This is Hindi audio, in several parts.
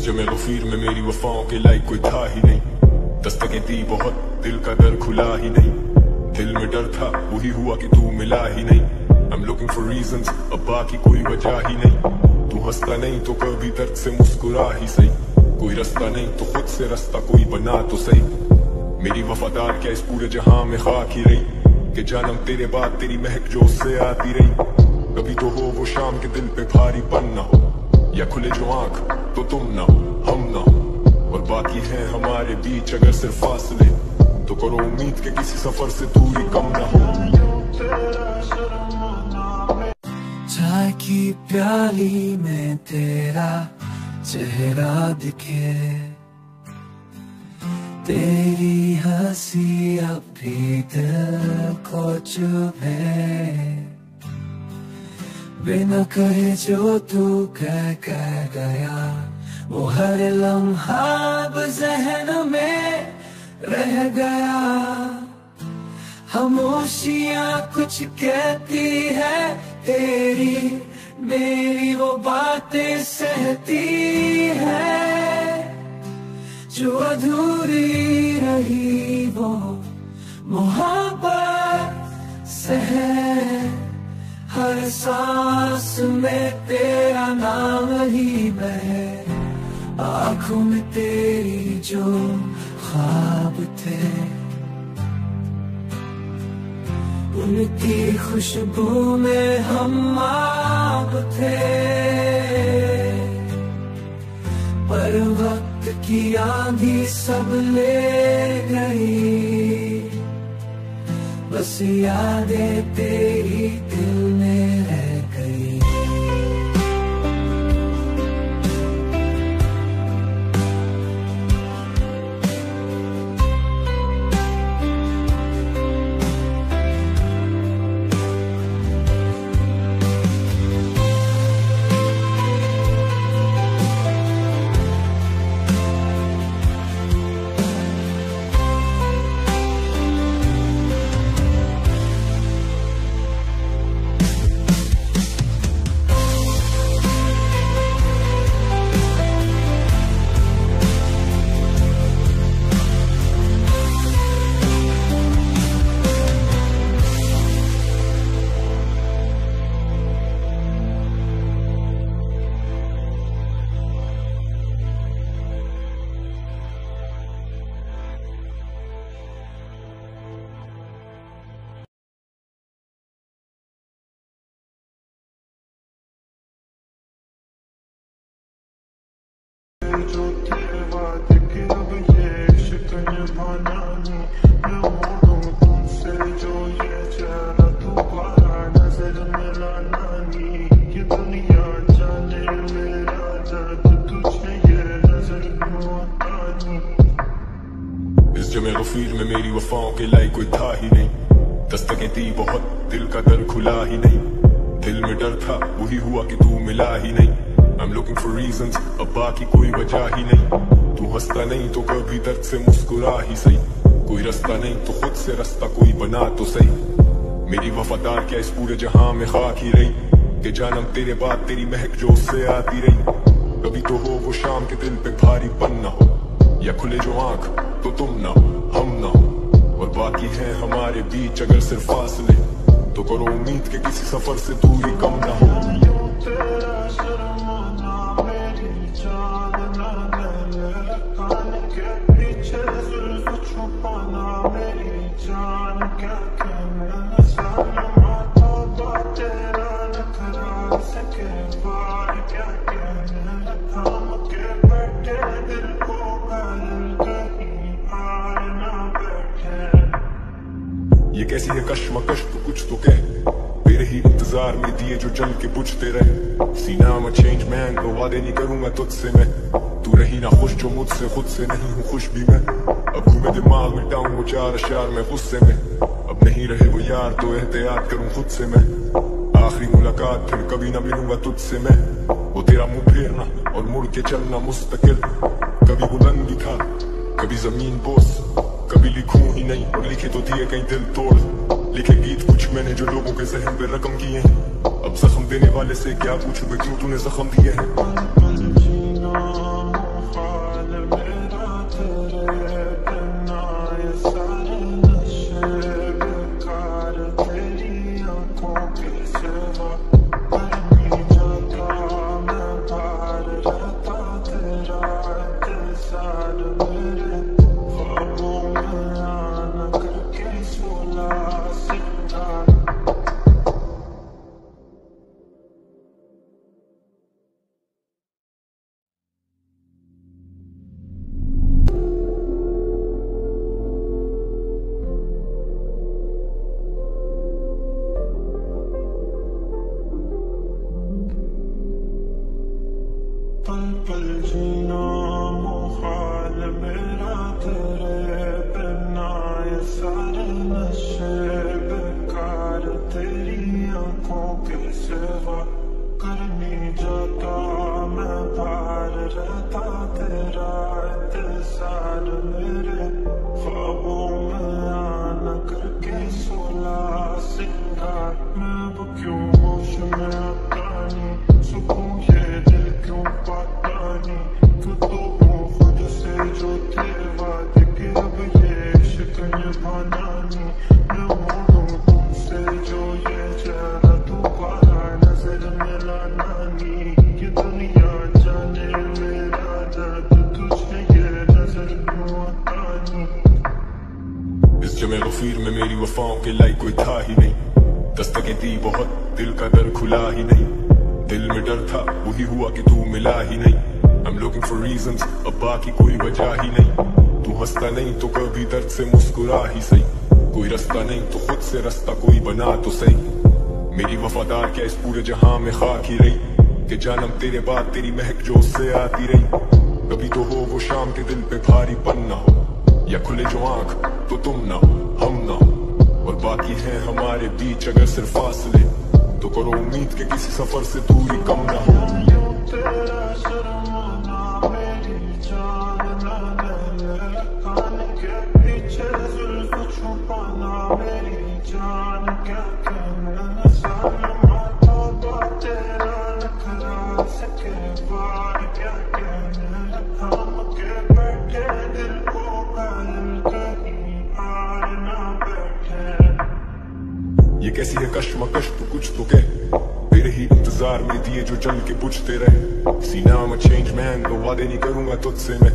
जमे गफीर में मेरी वफाओं के लायक कोई था ही नहीं, दस्तकें दी बहुत दिल का दर खुला ही नहीं। दिल में डर था वही हुआ कि तू मिला ही नहीं। I'm looking for reasons, अब बाकी कोई वजह ही नहीं। तू हंसता नहीं तो कभी दर्द से मुस्कुरा ही सही। कोई रास्ता नहीं तो खुद से रास्ता कोई बना तो सही। मेरी वफादार क्या इस पूरे जहां में खाक ही रही, कि जानम तेरे बाद तेरी महक जो उससे आती रही। कभी तो हो वो शाम के दिल पे भारी पन न हो, या खुले जो आंख तो तुम ना हो हम ना हो, और बाकी है हमारे बीच अगर सिर्फ फासले, तो करो उम्मीद के किसी सफर से दूरी कम ना हो। चाय की प्याली में तेरा चेहरा दिखे, तेरी हंसी अब भी दिल को चुभे। बिना कहे जो तू कह गया, वो हर लम्हा अब ज़हन में रह गया। खामोशियाँ कुछ कहती है, तेरी मेरी वो बातें सहती है। जो अधूरी रही वो मोहब्बत से है, हर सांस में तेरा नाम ही बहे। आँखों में तेरी जो ख्वाब थे, उनकी खुशबू में हम आप थे। पर वक्त की आंधी सब ले गई, बस यादें तेरी दिल में रह गई। जो तेरे वादे के अब ये इश्क निभाना नहीं, मैं मोड़ूं तुमसे जो ये चेहरा दोबारा नजर मिलाना नहीं। ये दुनिया जाने मेरा दर्द तुझे ये नजर क्यों आता नहीं। इस जमे गफीर में मेरी वफाओं के लायक कोई था ही नहीं, दस्तकें दी बहुत दिल का दर खुला ही नहीं। दिल में डर था वही हुआ कि तू मिला ही नहीं। I'm looking for reasons, अब बाकी कोई वजह ही नहीं। तू हंसता नहीं तो कभी दर्द से मुस्कुरा ही सही। कोई रास्ता नहीं तो खुद से रास्ता कोई बना तो सही। मेरी वफादार क्या इस पूरे जहां में खाक ही रही, कि जानम तेरे बाद तेरी महक जो उससे आती रही। कभी तो हो वो शाम के दिल पे भारी पन न हो, या खुले जो आंख तो तुम ना हो हम ना हो, और बाकी है हमारे बीच अगर सिर्फ फासले, तो करो उम्मीद के किसी सफर से दूरी कम ना हो। ये कैसी है कश्मकश तो कुछ तो कह, तेरे ही इंतजार में दिए जो जल के बुझते रहे। सीना में चेंज मैन तो वादे नहीं करूंगा तुझसे मैं, तू रही ना खुश जो मुझसे खुद से नहीं हूँ खुश भी मैं। अब घूमे दिमाग में टाऊं वो चार अशार में गुस्से में, अब नहीं रहे वो यार तो एहतियात करूं खुद से मैं। आखिरी मुलाकात फिर कभी ना मिलूंगा तुझसे मैं। वो तेरा मुंह फेरना और मुड़ के चलना मुस्तकिल। कभी बुलंदी था कभी जमीन बोस, कभी लिखूं ही नहीं और लिखे तो दिए कहीं दिल तोड़। लिखे गीत कुछ मैंने जो लोगों के जहन पे रकम किए हैं। अब जख्म देने वाले से क्या पूछूं मैं क्यों तूने जख्म दिए हैं। पल पल जीना मुहाल मेरा तेरे बिना, ये सारे नशे बेकार तेरी आंखों के सिवा। करनी जाता मैं बाहर रहता तेरा इंतजार, मेरे ख्वाबों में आना करके सोला सिंगार। मैं अब क्यों होश में आता नहीं, सुकून ये दिल क्यों पाता नहीं। क्यों तो खुद से जो थे वादे के अब ये इश्क निभाना नहीं। मैं मोड़ूं तुमसे जो ये चेहरा दोबारा नजर में लाना नहीं। ये दुनिया जाने मेरा दर्द तुझे ये नजर क्यों आता नहीं। इस जमे गफीर में मेरी वफाओं के लायक कोई था ही नहीं। दस्तकें दी बहुत दिल का दर खुला ही नहीं। दिल में डर था वही हुआ कि तू मिला ही नहीं। I'm looking for reasons, अब बाकी कोई वजह ही नहीं। तू हंसता नहीं तो कभी दर्द से मुस्कुरा ही सही। कोई रास्ता नहीं तो खुद से रास्ता कोई बना तो सही। मेरी वफादार क्या इस पूरे जहां में खाक ही रही कि जानम तेरे बाद तेरी महक जो उससे आती रही। कभी तो हो वो शाम के दिल पे भारीपन ना हो, या खुले जो आंख तो तुम ना हो हम ना हो। और बाकी है हमारे बीच अगर सिर्फ फासले, तो करो उम्मीद के किसी सफर से दूरी कम ना हो। तेरा शर्माना मेरी जान ना ले, कान के पीछे जुल्फ छुपाना मेरी जान। क्या कहना सालमा तौबा तेरा नखरा सके बार। क्या कहना थाम के बैठे दिल को घायल कहीं हार ना बैठे। ये कैसी है कश्मकश तू कुछ तो कह, तेरे ही इंतजार में दिए जो जल के बुझते रहे। सीना में चेंज मैन तो वादे नहीं करूंगा तुझसे मैं।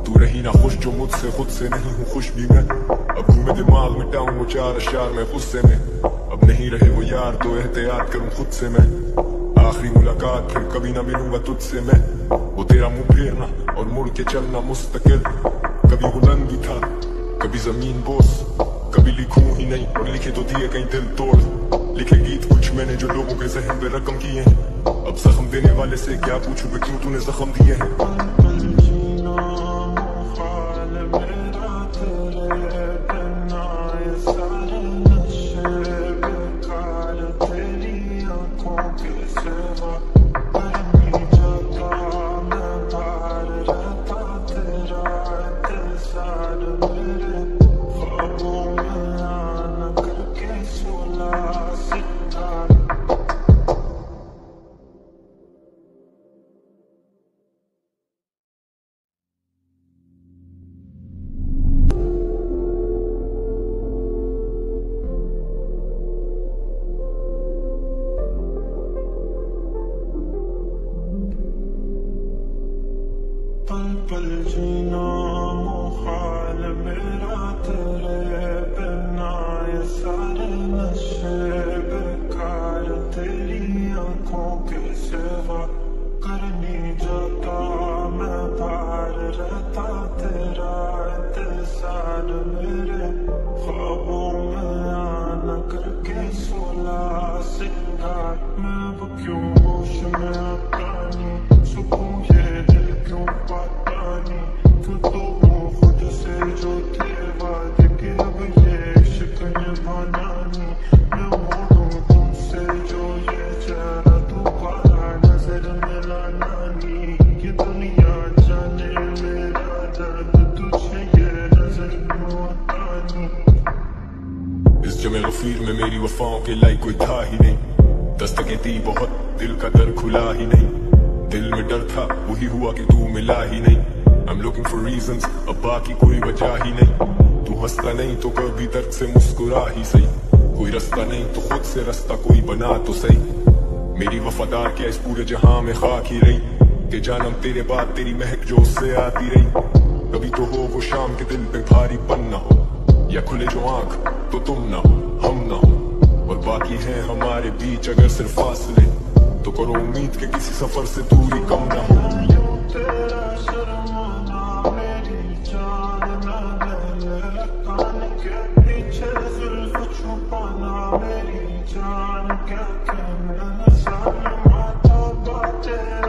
तू रही ना खुश जो मुझसे खुद से नहीं हूँ खुश भी मैं। अब घूमे दिमाग मिटाऊं वो चार अशार में गुस्से में। अब नहीं रहे वो यार तो एहतियात करूं खुद से मैं। आखिरी मुलाकात फिर कभी ना मिलूंगा तुझसे मैं। वो तेरा मुंह फेरना और मुड़ के चलना मुस्तकिल। कभी बुलंदी था कभी जमीन बोस, कभी लिखूं ही नहीं और लिखे तो दिए कहीं दिल तोड़। लिखे गीत कुछ मैंने जो लोगों के जहन पे रकम किए हैं। अब जख्म देने वाले से क्या पूछूं मैं क्यों तूने जख्म दिए हैं। पल पल जीना मुहाल मेरा तेरे बिना, ये सारे नशे बेकार तेरी आंखों के सिवा। करनी जाता मैं बाहर रहता तेरा इंतजार, मेरे ख्वाबों में आना करके सोला सिंगार। मैं अब क्यों होश में आता नहीं, सुकून ये दिल क्यों पाता नहीं। क्यों मेरी वफाओं के लाइक कोई था ही नहीं। दस्तकें दी बहुत, दिल का दर खुला ही नहीं। दिल में डर था, वही हुआ कि तू मिला ही नहीं। I'm looking for reasons, अब बाकी कोई वजह ही नहीं। तू हंसता नहीं तो कभी दर्द से मुस्कुरा ही सही। कोई रास्ता नहीं तो खुद से रास्ता कोई बना तो सही। मेरी वफादार क्या इस पूरे जहां में खाक ही रही, कि जानम तेरे बाद तेरी महक जो उससे आती रही। कभी तो हो वो शाम के दिल पे भारी पन ना हो, या खुले जो आंख तो तुम ना हो हम ना हो। और बाकी है हमारे बीच अगर सिर्फ फासले, तो करो उम्मीद के किसी सफर से दूरी कम ना हो। तेरा शर्माना मेरी जान ना ले, कान के पीछे जुल्फ छुपाना मेरी जान क्या कहना। साल माता बातें